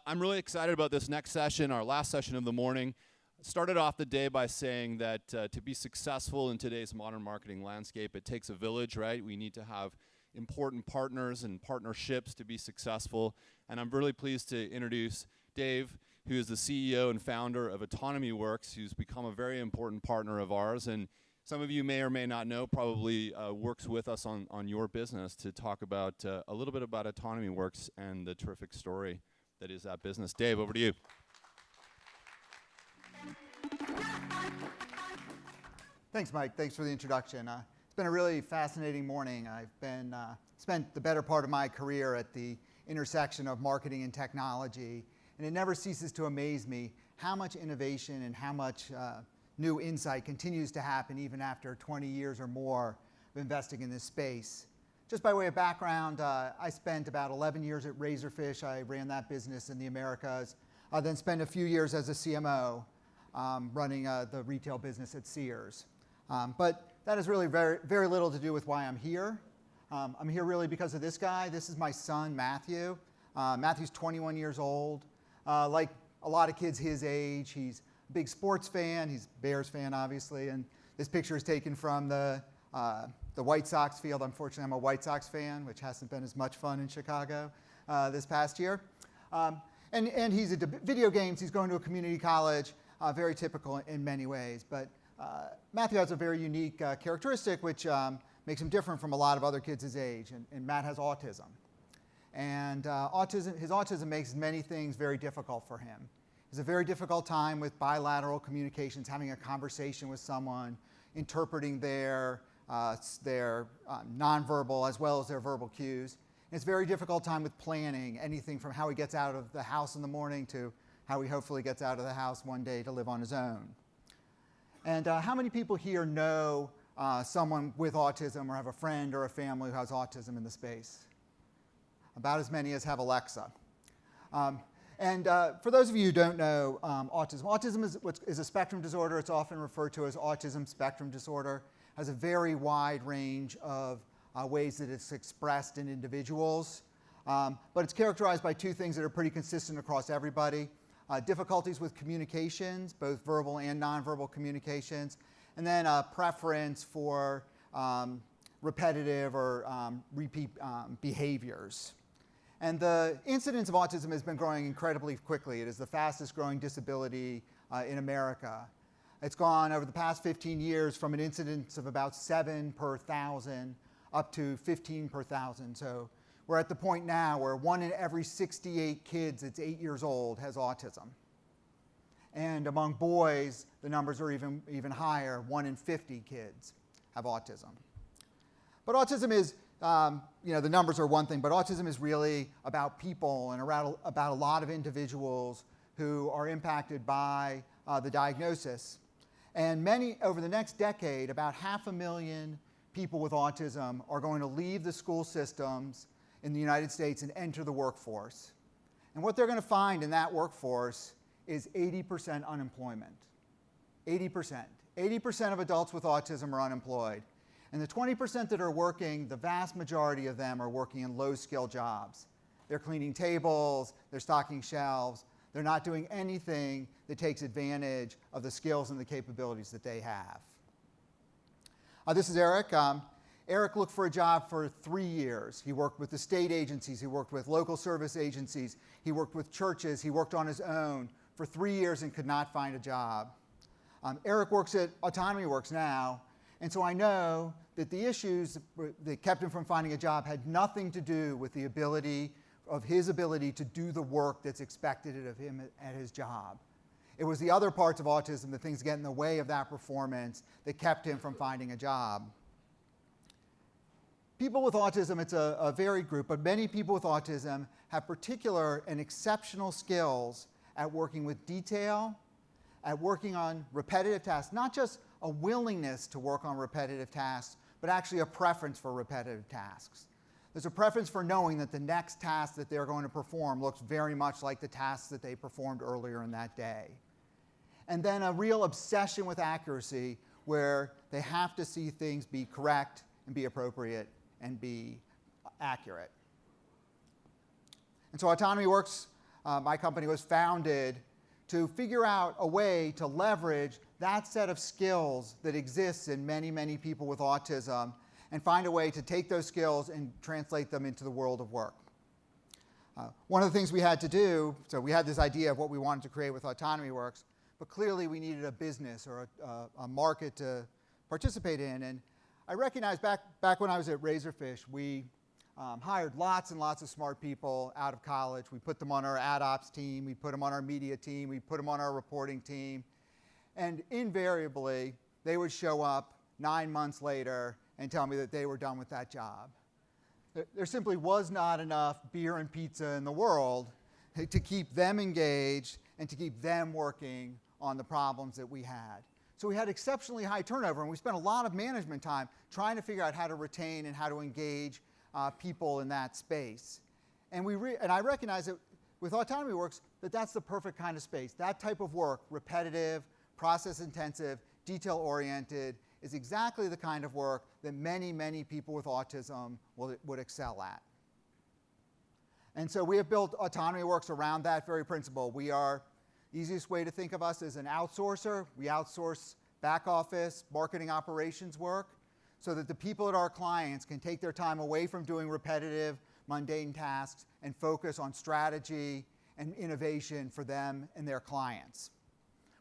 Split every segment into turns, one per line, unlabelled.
I'm really excited about this next session, our last session of the morning. Started off the day by saying that to be successful in today's modern marketing landscape, it takes a village, right? We need to have important partners and partnerships to be successful. And I'm really pleased to introduce Dave, who is the CEO and founder of AutonomyWorks, who's become a very important partner of ours. And some of you may or may not know, probably works with us on your business to talk about a little bit about AutonomyWorks and the terrific story that is that business. Dave, over to you.
Thanks, Mike. Thanks for the introduction. It's been a really fascinating morning. I've been spent the better part of my career at the intersection of marketing and technology, and it never ceases to amaze me how much innovation and how much new insight continues to happen even after 20 years or more of investing in this space. Just by way of background, I spent about 11 years at Razorfish. I ran that business in the Americas. I then spent a few years as a CMO running the retail business at Sears. But that has really very little to do with why I'm here. I'm here really because of this guy. This is my son, Matthew. Matthew's 21 years old. Like a lot of kids his age, he's a big sports fan. He's a Bears fan, obviously. And this picture is taken from the White Sox field. Unfortunately, I'm a White Sox fan, which hasn't been as much fun in Chicago this past year. And he's into video games. He's going to a community college, very typical in many ways. But Matthew has a very unique characteristic which makes him different from a lot of other kids his age, and Matt has autism. And his autism makes many things very difficult for him. It's a very difficult time with bilateral communications, having a conversation with someone, interpreting their nonverbal as well as their verbal cues. And it's a very difficult time with planning, anything from how he gets out of the house in the morning to how he hopefully gets out of the house one day to live on his own. And how many people here know someone with autism or have a friend or a family who has autism in the space? About as many as have Alexa. For those of you who don't know autism is a spectrum disorder. It's often referred to as autism spectrum disorder. It has a very wide range of ways that it's expressed in individuals. But it's characterized by two things that are pretty consistent across everybody. Difficulties with communications, both verbal and nonverbal communications, and then a preference for repetitive or repeat behaviors. And the incidence of autism has been growing incredibly quickly. It is the fastest growing disability in America. It's gone over the past 15 years from an incidence of about 7 per 1,000 up to 15 per 1,000. So we're at the point now where 1 in every 68 kids that's 8 years old has autism. And among boys, the numbers are even higher. 1 in 50 kids have autism. But autism is, the numbers are one thing, but autism is really about people and about a lot of individuals who are impacted by the diagnosis. And over the next decade, about 500,000 people with autism are going to leave the school systems in the United States and enter the workforce. And what they're going to find in that workforce is 80% unemployment. 80%. 80% of adults with autism are unemployed. And the 20% that are working, the vast majority of them are working in low-skill jobs. They're cleaning tables, they're stocking shelves, they're not doing anything that takes advantage of the skills and the capabilities that they have. This is Eric. Eric looked for a job for 3 years. He worked with the state agencies, he worked with local service agencies, he worked with churches, he worked on his own for 3 years and could not find a job. Eric works at AutonomyWorks now, and so I know that the issues that kept him from finding a job had nothing to do with his ability to do the work that's expected of him at his job. It was the other parts of autism, the things that get in the way of that performance, that kept him from finding a job. People with autism, it's a varied group, but many people with autism have particular and exceptional skills at working with detail, at working on repetitive tasks, not just a willingness to work on repetitive tasks, but actually a preference for repetitive tasks. There's a preference for knowing that the next task that they're going to perform looks very much like the tasks that they performed earlier in that day. And then a real obsession with accuracy, where they have to see things be correct and be appropriate and be accurate. And so AutonomyWorks my company was founded to figure out a way to leverage that set of skills that exists in many, many people with autism and find a way to take those skills and translate them into the world of work. One of the things we had to do, so we had this idea of what we wanted to create with AutonomyWorks, but clearly we needed a business or a market to participate in. And I recognized back when I was at Razorfish, we hired lots and lots of smart people out of college. We put them on our ad ops team, we put them on our media team, we put them on our reporting team. And invariably, they would show up 9 months later and tell me that they were done with that job. There simply was not enough beer and pizza in the world to keep them engaged and to keep them working on the problems that we had. So we had exceptionally high turnover, and we spent a lot of management time trying to figure out how to retain and how to engage people in that space. And I recognize that with AutonomyWorks that that's the perfect kind of space. That type of work, repetitive, process-intensive, detail-oriented, is exactly the kind of work that many, many people with autism would excel at. And so we have built AutonomyWorks around that very principle. The easiest way to think of us as an outsourcer. We outsource back office, marketing operations work so that the people at our clients can take their time away from doing repetitive, mundane tasks and focus on strategy and innovation for them and their clients.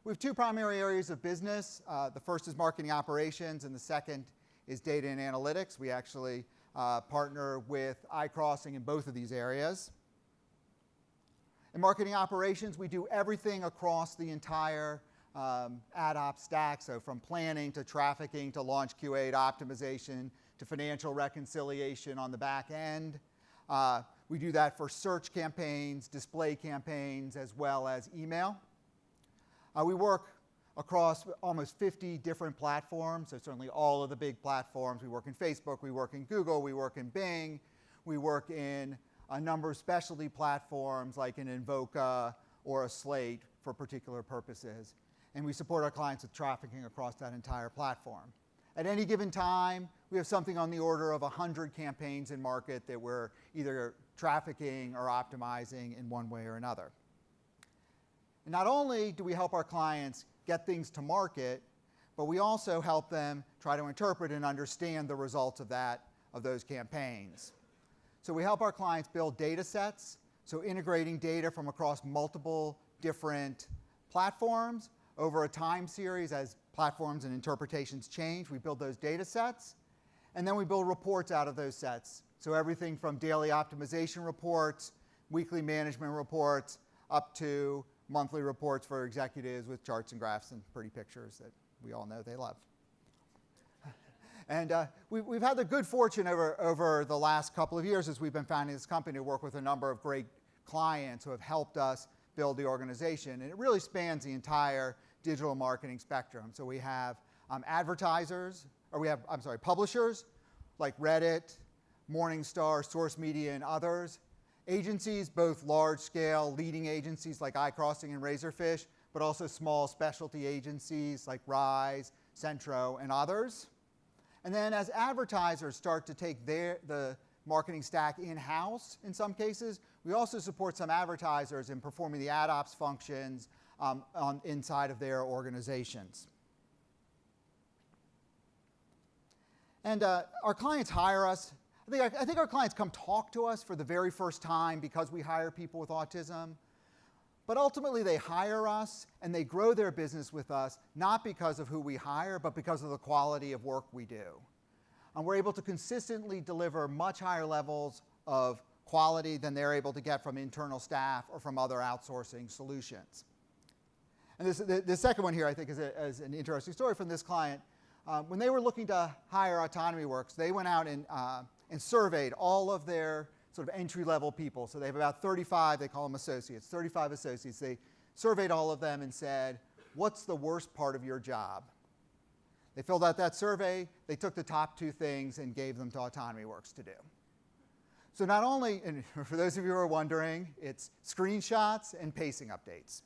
We have two primary areas of business. The first is marketing operations, and the second is data and analytics. We actually partner with iCrossing in both of these areas. In marketing operations, we do everything across the entire ad op stack, so from planning to trafficking to launch QA to optimization to financial reconciliation on the back end. We do that for search campaigns, display campaigns, as well as email. We work across almost 50 different platforms, so certainly all of the big platforms. We work in Facebook, we work in Google, we work in Bing, we work in a number of specialty platforms like an Invoca or a Slate for particular purposes. And we support our clients with trafficking across that entire platform. At any given time, we have something on the order of 100 campaigns in market that we're either trafficking or optimizing in one way or another. And not only do we help our clients get things to market, but we also help them try to interpret and understand the results of those campaigns. So we help our clients build data sets, so integrating data from across multiple different platforms over a time series as platforms and interpretations change. We build those data sets, and then we build reports out of those sets. So everything from daily optimization reports, weekly management reports, up to monthly reports for executives with charts and graphs and pretty pictures that we all know they love. And we've had the good fortune over the last couple of years as we've been founding this company to work with a number of great clients who have helped us build the organization. And it really spans the entire digital marketing spectrum. So we have publishers like Reddit, Morningstar, Source Media, and others. Agencies, both large-scale leading agencies like iCrossing and Razorfish, but also small specialty agencies like Rise, Centro, and others. And then as advertisers start to take the marketing stack in-house in some cases, we also support some advertisers in performing the ad ops functions inside of their organizations. And our clients hire us. I think our clients come talk to us for the very first time because we hire people with autism. But ultimately, they hire us and they grow their business with us, not because of who we hire, but because of the quality of work we do. And we're able to consistently deliver much higher levels of quality than they're able to get from internal staff or from other outsourcing solutions. And the second one here, I think, is an interesting story from this client. When they were looking to hire AutonomyWorks, they went out and surveyed all of their sort of entry-level people. So they have about 35, they call them associates, 35 associates. They surveyed all of them and said, what's the worst part of your job? They filled out that survey, they took the top 2 things and gave them to AutonomyWorks to do. So not only, and for those of you who are wondering, it's screenshots and pacing updates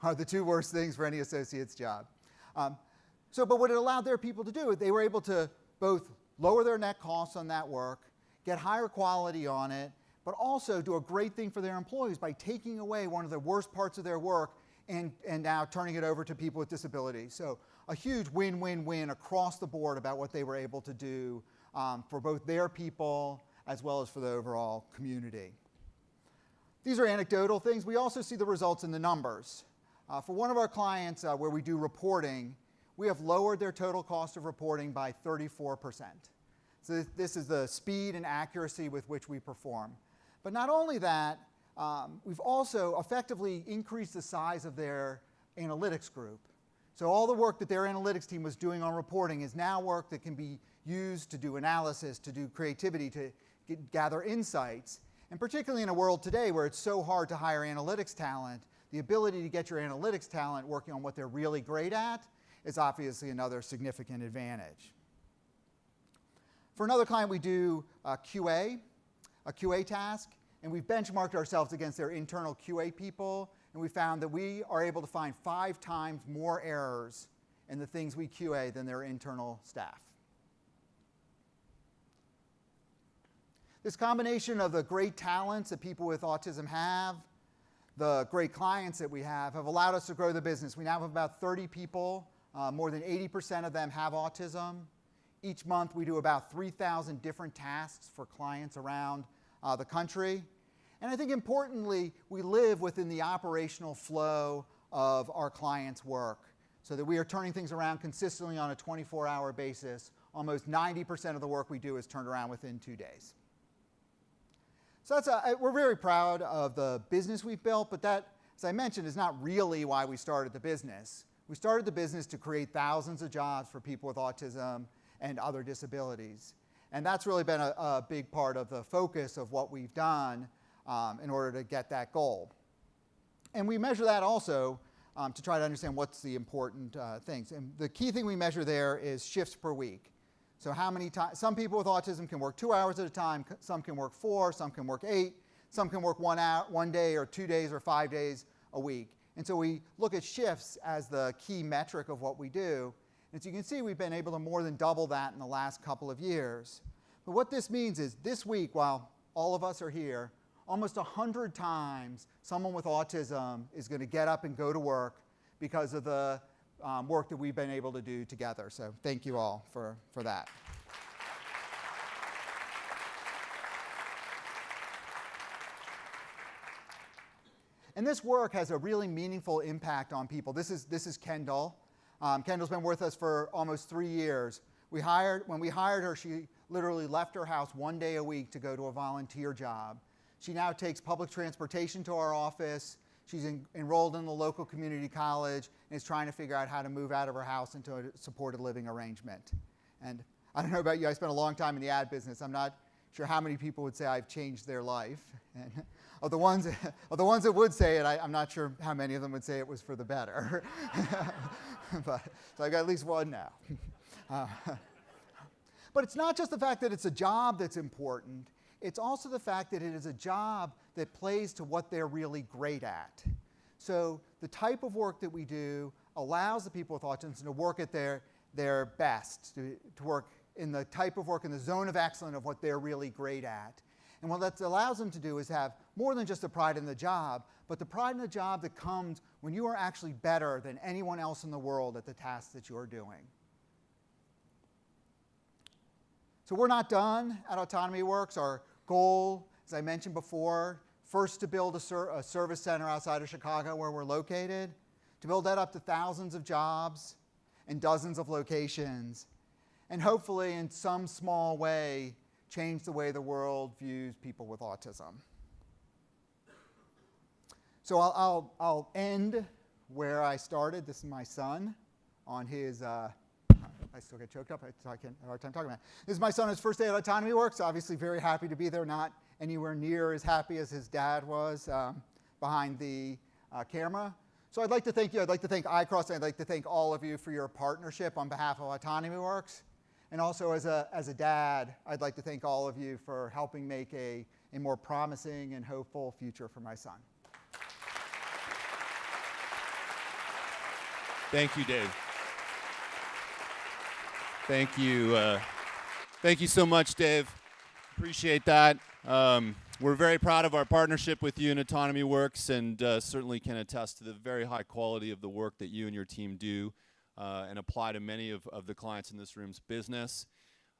are the 2 worst things for any associate's job. But what it allowed their people to do, they were able to both lower their net costs on that work, get higher quality on it, but also do a great thing for their employees by taking away one of the worst parts of their work and now turning it over to people with disabilities. So a huge win-win-win across the board about what they were able to do for both their people as well as for the overall community. These are anecdotal things. We also see the results in the numbers. For one of our clients where we do reporting, we have lowered their total cost of reporting by 34%. So this is the speed and accuracy with which we perform. But not only that, we've also effectively increased the size of their analytics group. So all the work that their analytics team was doing on reporting is now work that can be used to do analysis, to do creativity, to gather insights. And particularly in a world today where it's so hard to hire analytics talent, the ability to get your analytics talent working on what they're really great at is obviously another significant advantage. For another client, we do a QA task, and we've benchmarked ourselves against their internal QA people, and we found that we are able to find 5 times more errors in the things we QA than their internal staff. This combination of the great talents that people with autism have, the great clients that we have allowed us to grow the business. We now have about 30 people. More than 80% of them have autism. Each month we do about 3,000 different tasks for clients around the country. And I think importantly, we live within the operational flow of our clients' work so that we are turning things around consistently on a 24-hour basis. Almost 90% of the work we do is turned around within 2 days. So we're very proud of the business we've built, but that, as I mentioned, is not really why we started the business. We started the business to create thousands of jobs for people with autism and other disabilities. And that's really been a big part of the focus of what we've done in order to get that goal. And we measure that also to try to understand what's the important things. And the key thing we measure there is shifts per week. So how many times, some people with autism can work 2 hours at a time, some can work 4, some can work 8, some can work 1 hour, 1 day or 2 days or 5 days a week. And so we look at shifts as the key metric of what we do. And as you can see, we've been able to more than double that in the last couple of years. But what this means is this week, while all of us are here, almost 100 times someone with autism is going to get up and go to work because of the work that we've been able to do together. So thank you all for that. And this work has a really meaningful impact on people. This is Kendall. Kendall's been with us for almost 3 years. When we hired her, she literally left her house 1 day a week to go to a volunteer job. She now takes public transportation to our office. She's enrolled in the local community college and is trying to figure out how to move out of her house into a supported living arrangement. And I don't know about you, I spent a long time in the ad business. I'm not sure how many people would say I've changed their life. And of the ones that would say it, I'm not sure how many of them would say it was for the better. So I've got at least one now. But it's not just the fact that it's a job that's important. It's also the fact that it is a job that plays to what they're really great at. So the type of work that we do allows the people with autism to work at their best, to work in the type of work in the zone of excellence of what they're really great at. And what that allows them to do is have more than just the pride in the job, but the pride in the job that comes when you are actually better than anyone else in the world at the tasks that you're doing. So we're not done at AutonomyWorks. Our goal, as I mentioned before, first to build a service center outside of Chicago where we're located, to build that up to thousands of jobs and dozens of locations, and hopefully in some small way change the way the world views people with autism. So I'll end where I started. This is my son on his, I still get choked up. I can't have a hard time talking about it. This is my son on his first day at AutonomyWorks. Obviously very happy to be there, not anywhere near as happy as his dad was behind the camera. So I'd like to thank you. I'd like to thank iCrossing. I'd like to thank all of you for your partnership on behalf of AutonomyWorks. And also as a dad, I'd like to thank all of you for helping make a more promising and hopeful future for my son.
Thank you, Dave. Thank you. Thank you so much, Dave. Appreciate that. We're very proud of our partnership with you in AutonomyWorks, and certainly can attest to the very high quality of the work that you and your team do and apply to many of the clients in this room's business.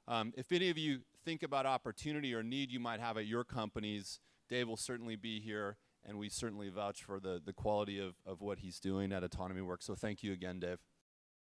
If any of you think about opportunity or need you might have at your companies, Dave will certainly be here, and we certainly vouch for the quality of what he's doing at AutonomyWorks. So thank you again, Dave.